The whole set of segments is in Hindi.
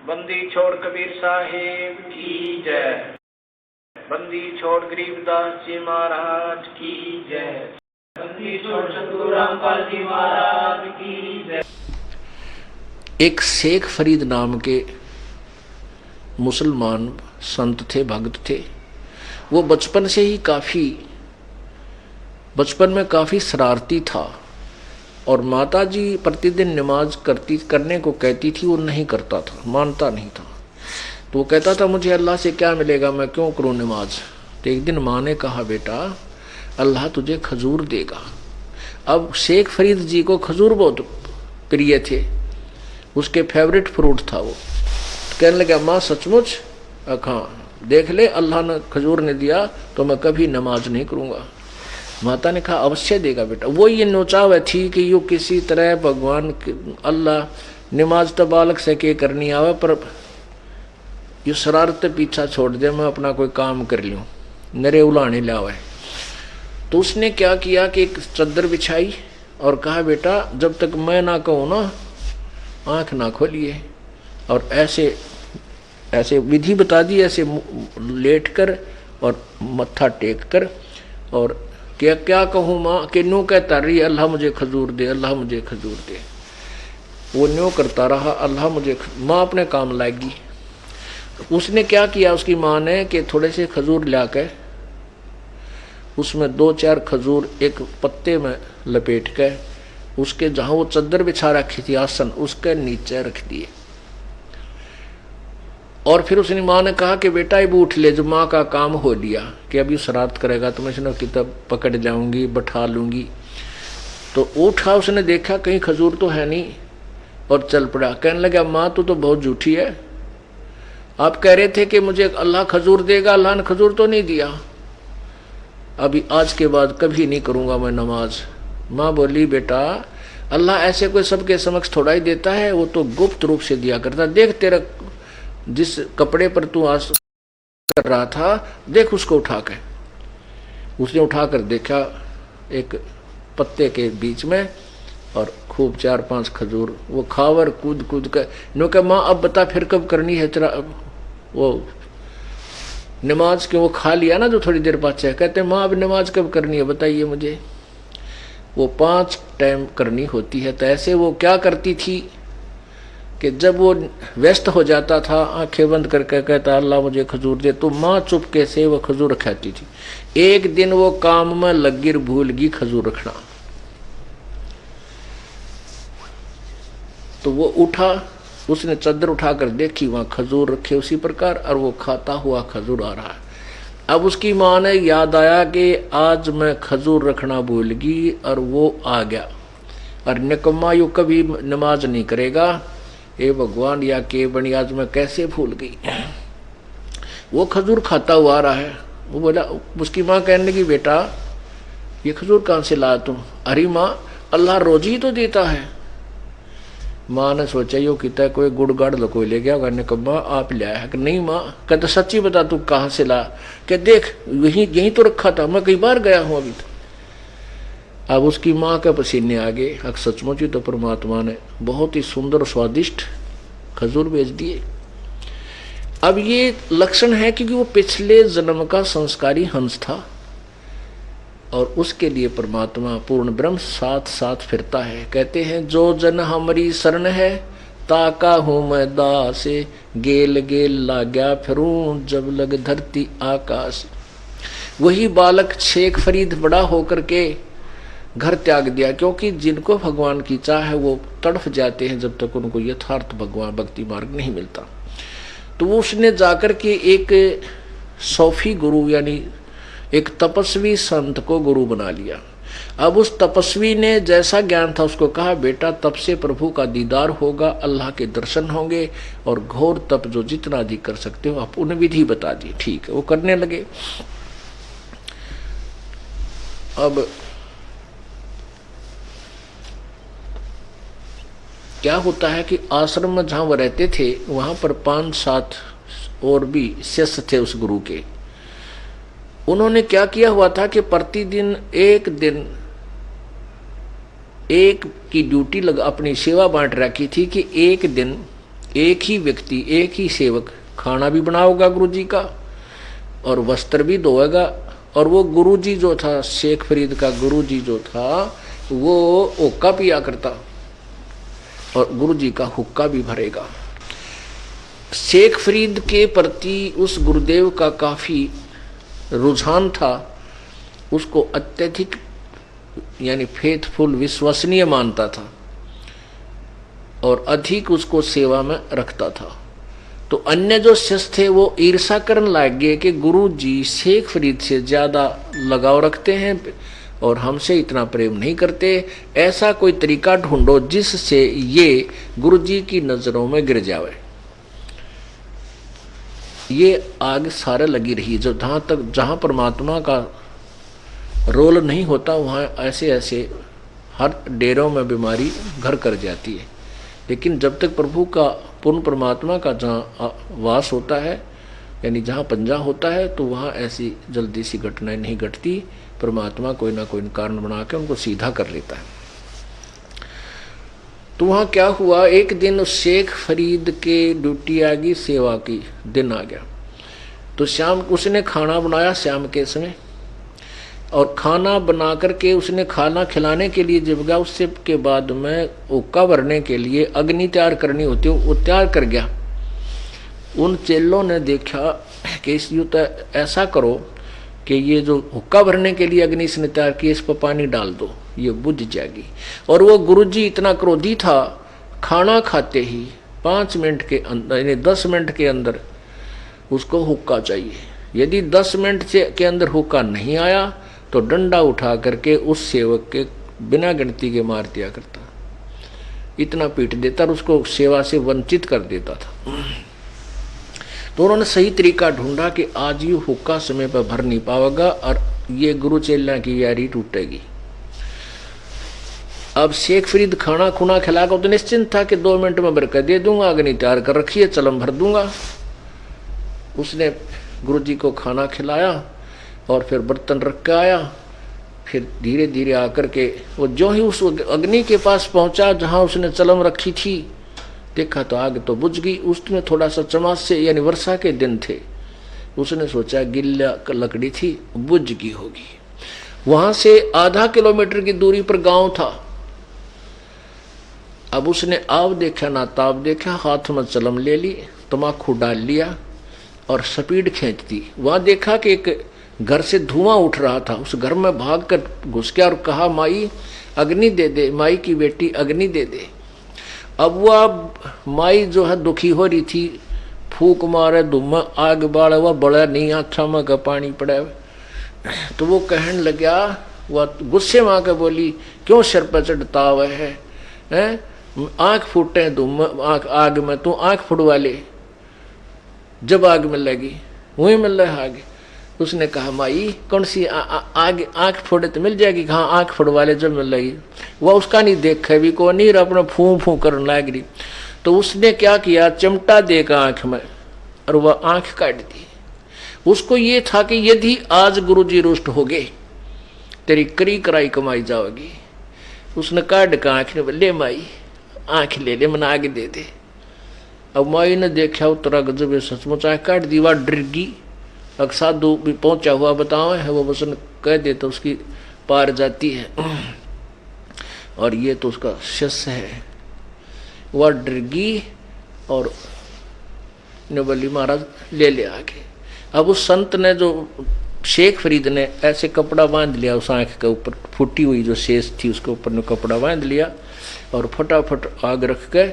बंदी छोड़ कबीर साहिब की जय। बंदी छोड़ गरीबदास जी महाराज की जय। बंदी छोड़ सतगुरु रामपाल जी महाराज की जय। एक शेख फरीद नाम के मुसलमान संत थे, भक्त थे। वो बचपन में काफ़ी शरारती था और माता जी प्रतिदिन नमाज करने को कहती थी, वो नहीं करता था, मानता नहीं था। तो वो कहता था मुझे अल्लाह से क्या मिलेगा, मैं क्यों करूं नमाज। तो एक दिन माँ ने कहा बेटा अल्लाह तुझे खजूर देगा। अब शेख फरीद जी को खजूर बहुत प्रिय थे, उसके फेवरेट फ्रूट था वो। तो कहने लगा माँ सचमुच? हाँ देख ले, अल्लाह ने खजूर ने दिया तो मैं कभी नमाज नहीं करूँगा। माता ने कहा अवश्य देगा बेटा। वो ये नोचाव थी कि यो किसी तरह भगवान अल्लाह नमाज तो बालक से के करनी आवे, पर यो शरारत पीछा छोड़ दे, मैं अपना कोई काम कर लूँ, नरे उलाने लावे। तो उसने क्या किया कि एक चद्दर बिछाई और कहा बेटा जब तक मैं ना कहूँ ना आँख ना खोलिए। और ऐसे विधि बता दी, ऐसे लेट कर और मत्था टेक कर, और क्या कहूँ माँ कि न्यू कहता रही अल्लाह मुझे खजूर दे, अल्लाह मुझे खजूर दे। वो न्यू करता रहा अल्लाह मुझे। माँ अपने काम लाएगी। उसने क्या किया उसकी माँ ने कि थोड़े से खजूर ला के उसमें 2-4 खजूर एक पत्ते में लपेट के उसके जहाँ वो चद्दर बिछा रखी थी आसन, उसके नीचे रख दिए। और फिर उसने माँ ने कहा कि बेटा अब उठ ले, जो माँ का काम हो लिया कि अभी शरारत करेगा तो मैं इसने किताब पकड़ जाऊंगी, बैठा लूंगी। तो उठा, उसने देखा कहीं खजूर तो है नहीं और चल पड़ा। कहने लगा माँ तू तो बहुत झूठी है, आप कह रहे थे कि मुझे अल्लाह खजूर देगा, अल्लाह ने खजूर तो नहीं दिया। अभी आज के बाद कभी नहीं करूँगा मैं नमाज। माँ बोली बेटा अल्लाह ऐसे कोई सबके समक्ष थोड़ा ही देता है, वो तो गुप्त रूप से दिया करता। देख तेरा जिस कपड़े पर तू आज कर रहा था, देख उसको उठा के। उसने उठाकर देखा एक पत्ते के बीच में और खूब 4-5 खजूर। वो खावर कूद कूद कर नो कहा माँ अब बता फिर कब करनी है तेरा वो नमाज, के वो खा लिया ना जो थोड़ी देर बाद से। कहते माँ अब नमाज कब करनी है बताइए मुझे। वो 5 टाइम करनी होती है। तो ऐसे वो क्या करती थी कि जब वो व्यस्त हो जाता था आंखें बंद करके कहता अल्लाह मुझे खजूर दे, तो माँ चुपके से वो खजूर खाती थी। एक दिन वो काम में लगी भूल गई खजूर रखना। तो वो उठा, उसने चद्दर उठाकर देखी वहां खजूर रखे उसी प्रकार, और वो खाता हुआ खजूर आ रहा है। अब उसकी माँ ने याद आया कि आज मैं खजूर रखना भूल गई और वो आ गया। और निकम्मा यू कभी नमाज नहीं करेगा, ए भगवान या के बनी आज मैं कैसे भूल गई। वो खजूर खाता हुआ आ रहा है। वो बोला, उसकी माँ कहने लगी बेटा ये खजूर कहाँ से लाया तुम? अरे माँ अल्लाह रोजी तो देता है। माँ ने सोचा यो कितना कोई गुड़ गाड़ लको ले गया। कहने कब माँ आप ले आया? कि नहीं माँ। कहते सच्ची बता तू कहाँ से ला? कि देख यहीं तो रखा था, मैं कई बार गया हूँ अभी तो। अब उसकी माँ के पसीने आ गए। अब सचमुच ही तो परमात्मा ने बहुत ही सुंदर स्वादिष्ट खजूर भेज दिए। अब ये लक्षण है क्योंकि वो पिछले जन्म का संस्कारी हंस था और उसके लिए परमात्मा पूर्ण ब्रह्म साथ साथ फिरता है। कहते हैं जो जन हमारी शरण है ताका हूँ मैं दासे, गेल गेल लाग्या फिरूं जब लग धरती आकाश। वही बालक शेख फरीद बड़ा होकर के घर त्याग दिया, क्योंकि जिनको भगवान की चाह है वो तड़फ जाते हैं जब तक उनको यथार्थ भगवान भक्ति मार्ग नहीं मिलता। तो उसने जाकर के एक सूफी गुरु यानी एक तपस्वी संत को गुरु बना लिया। अब उस तपस्वी ने जैसा ज्ञान था उसको कहा बेटा तप से प्रभु का दीदार होगा, अल्लाह के दर्शन होंगे और घोर तप जो जितना अधिक कर सकते हो आप उन्हें विधि बता दी। ठीक है, वो करने लगे। अब क्या होता है कि आश्रम में जहाँ वो रहते थे वहाँ पर 5-7 और भी शिष्य थे उस गुरु के। उन्होंने क्या किया हुआ था कि प्रतिदिन एक दिन एक की ड्यूटी अपनी सेवा बांट रखी थी कि एक दिन एक ही व्यक्ति, एक ही सेवक खाना भी बनाओगा गुरुजी का और वस्त्र भी धोएगा। और वो गुरुजी जो था, शेख फरीद का गुरुजी जो था, वो हुक्का पिया करता और गुरुजी का हुक्का भी भरेगा। शेख फरीद के प्रति उस गुरुदेव का काफी रुझान था, उसको अत्यधिक यानी फेथफुल विश्वसनीय मानता था और अधिक उसको सेवा में रखता था। तो अन्य जो शिष्य थे वो ईर्षा करने लग गए कि गुरु जी शेख फरीद से ज़्यादा लगाव रखते हैं और हमसे इतना प्रेम नहीं करते। ऐसा कोई तरीका ढूंढो जिससे ये गुरु जी की नज़रों में गिर जावे। ये आग सारे लगी रही। जो जहाँ परमात्मा का रोल नहीं होता वहाँ ऐसे ऐसे हर डेरों में बीमारी घर कर जाती है। लेकिन जब तक प्रभु का, पूर्ण परमात्मा का जहाँ वास होता है, यानी जहाँ पंजा होता है, तो वहाँ ऐसी जल्दी सी घटनाएं नहीं घटती। परमात्मा कोई ना कोई कारण बना के उनको सीधा कर लेता है। तो वहाँ क्या हुआ, एक दिन उस शेख फरीद के ड्यूटी आ गई, सेवा की दिन आ गया। तो शाम उसने खाना बनाया शाम के समय, और खाना बना करके उसने खाना खिलाने के लिए जब गया, उससे के बाद में हुक्का भरने के लिए अग्नि तैयार करनी होती है, वो तैयार कर गया। उन चेलों ने देखा कि इस युद्ध ऐसा करो कि ये जो हुक्का भरने के लिए अग्नि इसने तैयार की, इस पर पानी डाल दो, ये बुझ जाएगी। और वो गुरुजी इतना क्रोधी था, खाना खाते ही 5 मिनट के अंदर यानी 10 मिनट के अंदर उसको हुक्का चाहिए। यदि 10 मिनट के अंदर हुक्का नहीं आया तो डंडा उठा करके उस सेवक के बिना गिनती के मार दिया करता, इतना पीट देता और उसको सेवा से वंचित कर देता था। तो उन्होंने सही तरीका ढूंढा कि आज ये हुक्का समय पर भर नहीं पाएगा और ये गुरु चेला की यारी टूटेगी। अब शेख फरीद खाना खुना खिलाकर तो निश्चिंत था कि 2 मिनट में भर कर दे दूंगा, अग्नि तैयार कर रखी है, चलम भर दूंगा। उसने गुरुजी को खाना खिलाया और फिर बर्तन रख के आया। फिर धीरे धीरे आकर के वो जो ही उस अग्नि के पास पहुंचा जहां उसने चलम रखी थी, देखा तो आग तो बुझ गई। उसमें थोड़ा सा चमास से, यानी वर्षा के दिन थे, उसने सोचा गिल्ला लकड़ी थी, बुझ गई होगी। वहां से आधा किलोमीटर की दूरी पर गांव था। अब उसने आव देखा ना ताव देखा, हाथ में चलम ले ली, तमाकू डाल लिया और स्पीड खींच दी। वहां देखा कि एक घर से धुआं उठ रहा था। उस घर में भाग कर घुस गया और कहा, माई अग्नि दे दे, माई की बेटी अग्नि दे दे। अब वह माई जो है दुखी हो रही थी, फूक मारे धुआं आग बाड़, वह बड़ा नहीं आँखा में का पानी पड़ा। तो वो कहने लगा, वह गुस्से में आकर बोली, क्यों सिर पर चढ़ता हुआ है, आँख फूटे धुआं आग में, तू आँख फुड़वा ले, जब आग में लगी वही मिल रहा है आग। उसने कहा, माई कौन सी आग, आँख फोड़े तो मिल जाएगी, कहाँ आँख फोड़वा ले जब मिल रही। वह उसका नहीं देखा भी को नहीं, अपना फूं फूं करने लग रही। तो उसने क्या किया, चिमटा देकर आँख में और वह आँख काट दी। उसको ये था कि यदि आज गुरुजी रुष्ट हो गए, तेरी करी कराई कमाई जाओगी। उसने काट का आँख ने, ले माई आँख ले ले, मना आगे दे दे। अब माई ने देखा उतरा गजब, सचमुच आँख काट दी। वह डर गई। अब साधु भी पहुंचा हुआ बताओ है, वो बस कह दे तो उसकी पार जाती है। और ये तो उसका शिष्य है। वह डर गई और ने बोली, महाराज ले ले आगे। अब उस संत ने, जो शेख फरीद ने, ऐसे कपड़ा बांध लिया उस आँख के ऊपर, फूटी हुई जो शेष थी उसके ऊपर ने कपड़ा बांध लिया और फटाफट आग रख के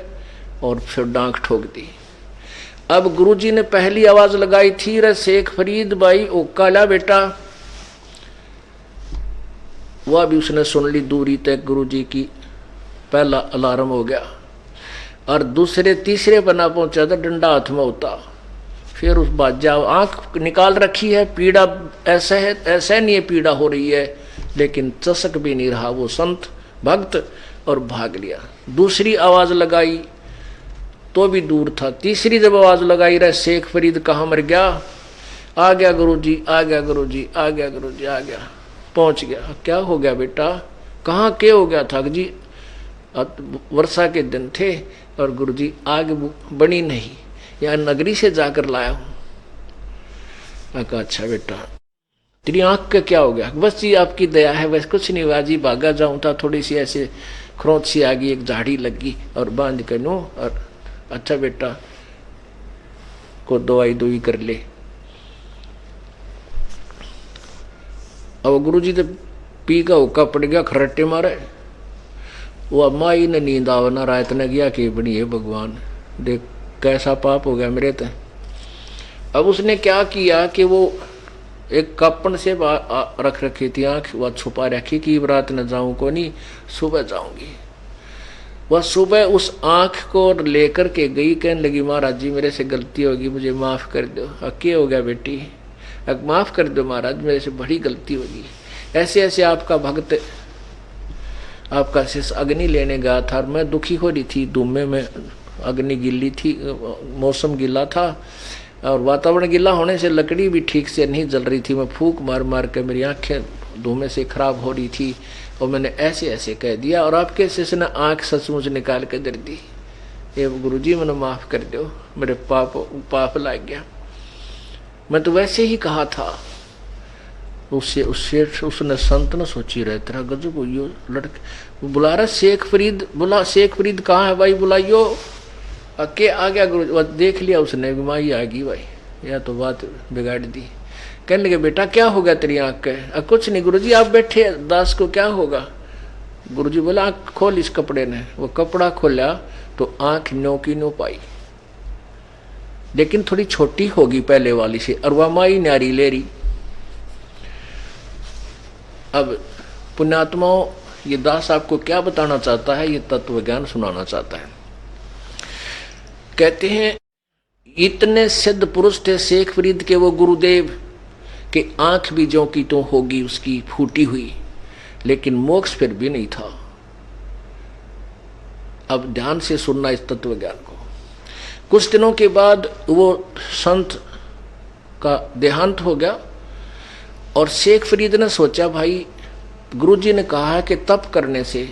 और फिर डांक ठोक दी। अब गुरुजी ने पहली आवाज लगाई थी, रे शेख फरीद भाई ओ काला बेटा। वह भी उसने सुन ली दूरी तक। गुरुजी की पहला अलार्म हो गया और दूसरे तीसरे पर ना पहुंचा तो डंडा हाथ में होता। फिर उस बाजा आंख निकाल रखी है, पीड़ा ऐसा है, ऐसा नहीं है पीड़ा हो रही है, लेकिन चसक भी नहीं रहा वो संत भक्त और भाग लिया। दूसरी आवाज लगाई तो भी दूर था। तीसरी जब आवाज लगाई, रहे शेख फरीद कहाँ मर गया, आ गया गुरुजी, आ गया गुरुजी, आ गया गुरुजी, आ गया, पहुंच गया। क्या हो गया बेटा, कहाँ के हो गया था जी? वर्षा के दिन थे और गुरुजी आग बनी नहीं, यहाँ नगरी से जाकर लाया हूं। मैं कहा अच्छा बेटा तेरी आंख का क्या हो गया? बस जी आपकी दया है, बस कुछ नहीं हुआ जी, भागा जाऊं था, थोड़ी सी ऐसे खरोंच सी आ गई, एक झाड़ी लगी और बांध कर नो। और अच्छा बेटा को दवाई दुई कर ले। अब गुरुजी तो पी का हुक्का पड़ गया, खरट्टे मारे। वो माई ने नींद आवना रात ने गया कि बनी है भगवान, देख कैसा पाप हो गया मेरे ते। अब उसने क्या किया कि वो एक कपन से रख रखी थी आंख, वह छुपा रखी कि रात न जाऊं को नहीं, सुबह जाऊंगी। वह सुबह उस आंख को लेकर के गई, कहने लगी महाराज जी मेरे से गलती होगी, मुझे माफ कर दो। क्या हो गया बेटी? अब माफ कर दो महाराज, मेरे से बड़ी गलती होगी। ऐसे ऐसे आपका भक्त आपका शिष्य अग्नि लेने गया था, मैं दुखी हो रही थी, धुएं में अग्नि गिल्ली थी, मौसम गिला था और वातावरण गिला होने से लकड़ी भी ठीक से नहीं जल रही थी। मैं फूंक मार मार के मेरी आंखें धुएं से खराब हो रही थी और मैंने ऐसे ऐसे कह दिया और आपके शिष्य ने आंख सचमुच निकाल के दे दी। ये गुरुजी मैंने माफ कर दो, मेरे पाप लग गया। मैं तो वैसे ही कहा था। उसने संत न सोची रहे तेरा गजब हुई लड़के बुला रहा शेख फरीद, बुला शेख फरीद कहाँ है भाई, बुलाइयो। के आ गया गुरु, देख लिया उसने माई आ गई भाई, या तो बात बिगाड़ दी। कहने लगे बेटा क्या हो गया तेरी आंख के? कुछ नहीं गुरुजी आप बैठे, दास को क्या होगा? गुरुजी बोला आंख खोल इस कपड़े ने। वो कपड़ा खोला तो आंख नो की नो पाई, लेकिन थोड़ी छोटी होगी पहले वाली से, और वह माई न्यारी ले रही। अब पुण्यात्माओं ये दास आपको क्या बताना चाहता है, ये तत्व ज्ञान सुनाना चाहता है। कहते हैं इतने सिद्ध पुरुष थे शेख फरीद के वो गुरुदेव कि आंख भी जो की तो होगी उसकी फूटी हुई, लेकिन मोक्ष फिर भी नहीं था। अब ध्यान से सुनना इस तत्व ज्ञान को। कुछ दिनों के बाद वो संत का देहांत हो गया और शेख फरीद ने सोचा भाई गुरुजी ने कहा है कि तप करने से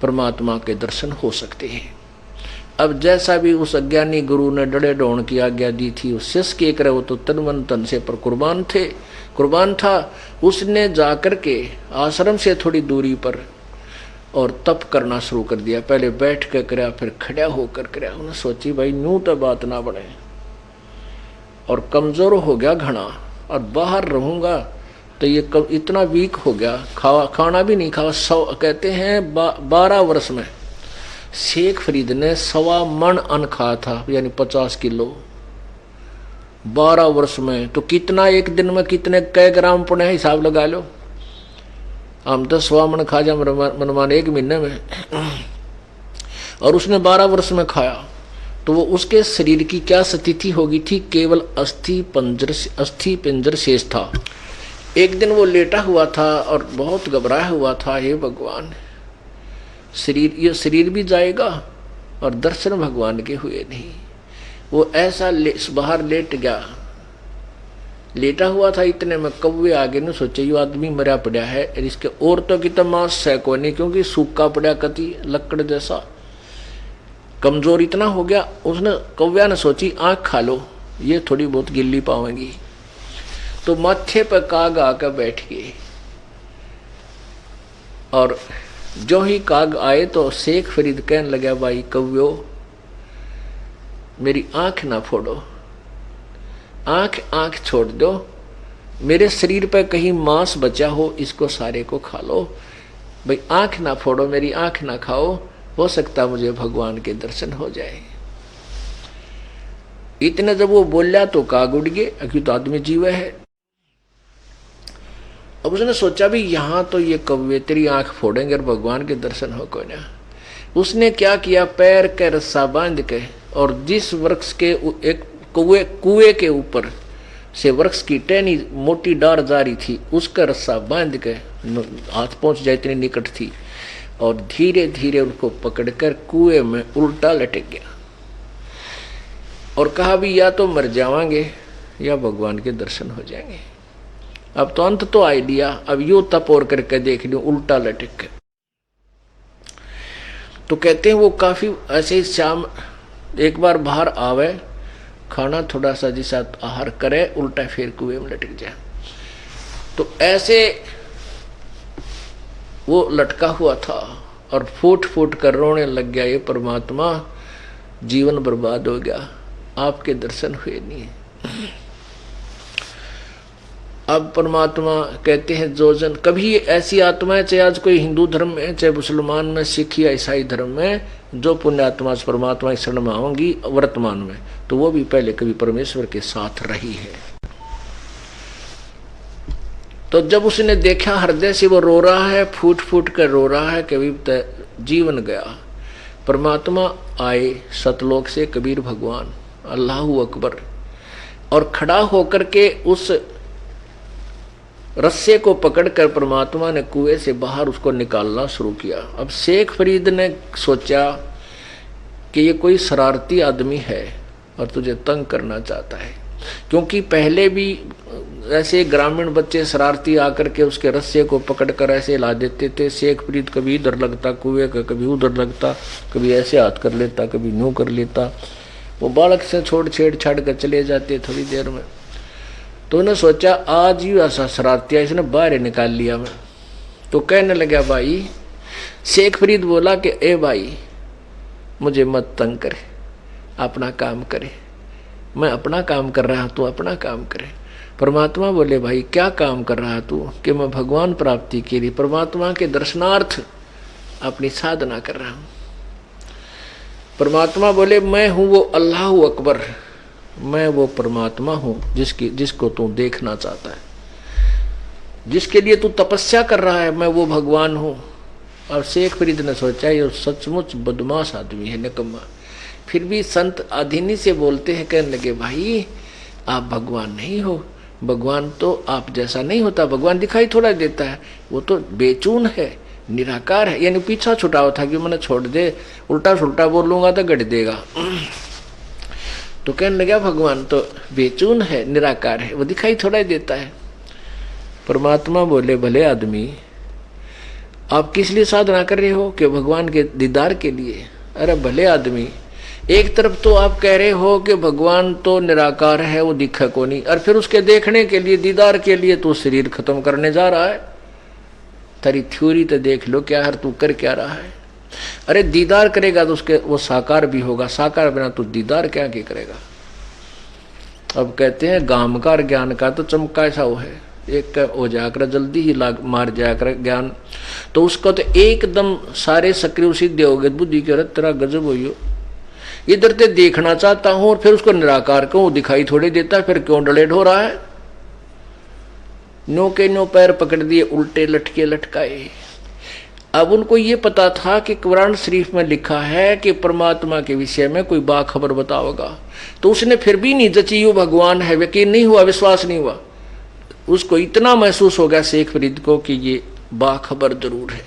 परमात्मा के दर्शन हो सकते हैं। अब जैसा भी उस अज्ञानी गुरु ने डड़े डोण की आज्ञा दी थी, उस शिष्य के करे वो तो तन मन तन से पर कुर्बान था। उसने जाकर के आश्रम से थोड़ी दूरी पर और तप करना शुरू कर दिया। पहले बैठ कर कराया, फिर खड़ा होकर कराया। उन्हें सोची भाई न्यू तो बात ना बढ़े, और कमजोर हो गया घना, और बाहर रहूंगा तो ये इतना वीक हो गया, खाना भी नहीं खावा। कहते हैं 12 वर्ष में शेख फरीद ने 1.25 मन अन्न खाया था, यानी 50 किलो 12 वर्ष में। तो कितना एक दिन में कितने कै ग्राम पड़े हिसाब लगा लो। हम तो 1.25 मन खा जा मनमान एक महीने में, और उसने 12 वर्ष में खाया। तो वो उसके शरीर की क्या स्थिति होगी थी, केवल अस्थि पिंजर शेष था। एक दिन वो लेटा हुआ था और बहुत घबराया हुआ था, हे भगवान ये शरीर भी जाएगा और दर्शन भगवान के हुए नहीं। वो ऐसा बाहर लेट गया, लेटा हुआ था। इतने में कौवे आगे ने सोचे ये आदमी मरा पड़ा है, इसके औरतों की तो मांस है कोई नहीं, क्योंकि सूखा पड़ा कति लकड़ जैसा, कमजोर इतना हो गया। उसने कौव्या ने सोची आंख खा लो, ये थोड़ी बहुत गिल्ली पावेंगी। तो माथे पर काग आकर बैठ गए, और जो ही काग आए तो शेख फरीद कहने लगा भाई कव्यो मेरी आंख ना फोड़ो, आंख छोड़ दो, मेरे शरीर पर कहीं मांस बचा हो इसको सारे को खा लो, भाई आंख ना फोड़ो, मेरी आंख ना खाओ, हो सकता मुझे भगवान के दर्शन हो जाए। इतने जब वो बोला तो काग उड़ गए, अभी तो आदमी जीव है। अब उसने सोचा भी यहां तो ये कौवे तेरी आंख फोड़ेंगे और भगवान के दर्शन हो को ना। उसने क्या किया, पैर के रस्सा बांध के, और जिस वृक्ष के एक कुएं के ऊपर से वृक्ष की टहनी मोटी डार जा रही थी, उसका रस्सा बांध के हाथ पहुंच जाए इतनी निकट थी, और धीरे धीरे उनको पकड़कर कुएं में उल्टा लटक गया और कहा भी या तो मर जावांगे या भगवान के दर्शन हो जाएंगे। अब तो अंत तो आइडिया, अब यूं तपोर करके देख लियो, उल्टा लटक के। तो कहते हैं वो काफी ऐसे ही शाम एक बार बाहर आवे, खाना थोड़ा सा जिसा आहार करे, उल्टा फिर कुएं में लटक जाए। तो ऐसे वो लटका हुआ था और फूट फूट कर रोने लग गया, ये परमात्मा जीवन बर्बाद हो गया, आपके दर्शन हुए नहीं। अब परमात्मा कहते हैं जो जन कभी ऐसी आत्माएं, चाहे आज कोई हिंदू धर्म में, चाहे मुसलमान में, सिख या ईसाई धर्म में, जो पुण्यात्मा परमात्मा की शरण में आएंगी वर्तमान में, तो वो भी पहले कभी परमेश्वर के साथ रही है। तो जब उसने देखा हृदय से वो रो रहा है, फूट फूट कर रो रहा है, कभी जीवन गया, परमात्मा आए सतलोक से, कबीर भगवान, अल्लाहू अकबर, और खड़ा होकर के उस रस्से को पकड़कर परमात्मा ने कुएं से बाहर उसको निकालना शुरू किया। अब शेख फरीद ने सोचा कि ये कोई शरारती आदमी है और तुझे तंग करना चाहता है, क्योंकि पहले भी ऐसे ग्रामीण बच्चे शरारती आकर के उसके रस्से को पकड़कर ऐसे हिला देते थे। शेख फरीद कभी इधर लगता कुएं का, कभी उधर लगता, कभी ऐसे हाथ कर लेता, कभी यूं कर लेता। वो बालक से छोड़ छेड़ छाड़ कर चले जाते थोड़ी देर में। तो उन्हें सोचा आज ही ऐसा शरारतिया इसने बाहर निकाल लिया मैं। तो कहने लगा भाई, शेख फरीद बोला कि ए भाई मुझे मत तंग करे, अपना काम करे, मैं अपना काम कर रहा हूँ, तू अपना काम करे। परमात्मा बोले भाई क्या काम कर रहा तू? कि मैं भगवान प्राप्ति के लिए परमात्मा के दर्शनार्थ अपनी साधना कर रहा हूँ। परमात्मा बोले मैं हूँ वो अल्लाहू अकबर, मैं वो परमात्मा हूँ जिसको तू देखना चाहता है, जिसके लिए तू तपस्या कर रहा है, मैं वो भगवान हूँ। और शेख फरीद ने सोचा ये सचमुच बदमाश आदमी है, निकम्मा। फिर भी संत आधीनी से बोलते हैं, कहने लगे भाई आप भगवान नहीं हो, भगवान तो आप जैसा नहीं होता, भगवान दिखाई थोड़ा देता है, वो तो बेचून है, निराकार है। यानी पीछा छुटावा था कि मैंने छोड़ दे, उल्टा सुल्टा बोलूंगा तो गड़ देगा। तो कहने लगा भगवान तो बेचून है, निराकार है, वो दिखाई थोड़ा देता है। परमात्मा बोले भले आदमी आप किस लिए साधना कर रहे हो? कि भगवान के दीदार के लिए। अरे भले आदमी, एक तरफ तो आप कह रहे हो कि भगवान तो निराकार है, वो दिखे को नहीं, और फिर उसके देखने के लिए, दीदार के लिए तो शरीर खत्म करने जा रहा है। तेरी थ्योरी तो देख लो क्या है, तू कर क्या रहा है। अरे दीदार करेगा तो उसके वो साकार भी होगा, साकार बिना तो दीदार क्या करेगा। अब कहते हैं गामकार ज्ञान का तो चमका ऐसा वो है, एक हो जाकर जल्दी ही मार जाकर ज्ञान, तो उसको तो एकदम सारे सक्रिय सिद्ध हो गए बुद्धि के, तेरा गजब हो, इधर ते देखना चाहता हूं और फिर उसको निराकार को दिखाई थोड़ी देता, फिर क्यों डलेट हो रहा है। नो के नो पैर पकड़ दिए, उल्टे लटके लटकाए। अब उनको ये पता था कि कुरान शरीफ में लिखा है कि परमात्मा के विषय में कोई बाखबर बताओगा, तो उसने फिर भी नहीं जची वो भगवान है, यकीन नहीं हुआ, विश्वास नहीं हुआ। उसको इतना महसूस हो गया शेख फरीद को कि ये बाखबर जरूर है,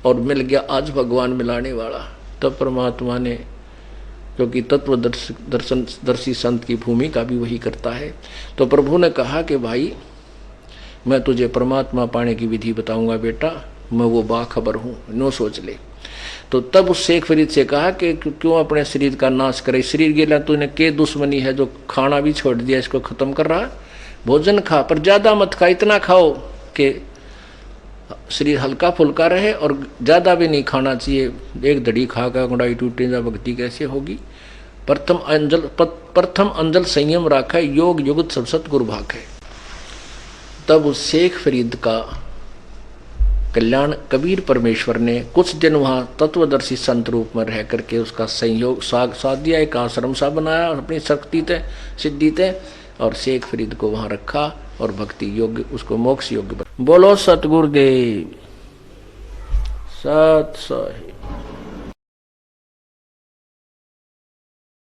और मिल गया आज भगवान मिलाने वाला। तब परमात्मा ने, क्योंकि तत्वदर्शी संत की भूमिका भी वही करता है, तो प्रभु ने कहा कि भाई मैं तुझे परमात्मा पाने की विधि बताऊंगा बेटा, मैं वो बाखबर हूँ, नो सोच ले। तो तब उस शेख फरीद से कहा कि क्यों अपने शरीर का नाश करे, शरीर गेला तूने के दुश्मनी है जो खाना भी छोड़ दिया, इसको खत्म कर रहा। भोजन खा पर ज्यादा मत खा, इतना खाओ कि शरीर हल्का फुल्का रहे, और ज्यादा भी नहीं खाना चाहिए। एक दड़ी खा कर गुंडाई टूटे जा भक्ति कैसे होगी। प्रथम अंजल संयम राखा, योग युगत सब सतगुरु भाखे। तब उस शेख फरीद का कल्याण कबीर परमेश्वर ने कुछ दिन वहाँ तत्वदर्शी संत रूप में रह करके उसका संयोग साध दिया, एक आश्रम सा बनाया अपनी शक्ति थे सिद्धि थे, और शेख फरीद को वहाँ रखा और भक्ति योग्य, उसको मोक्ष योग्य। बोलो सतगुरुदेव सत साहिब।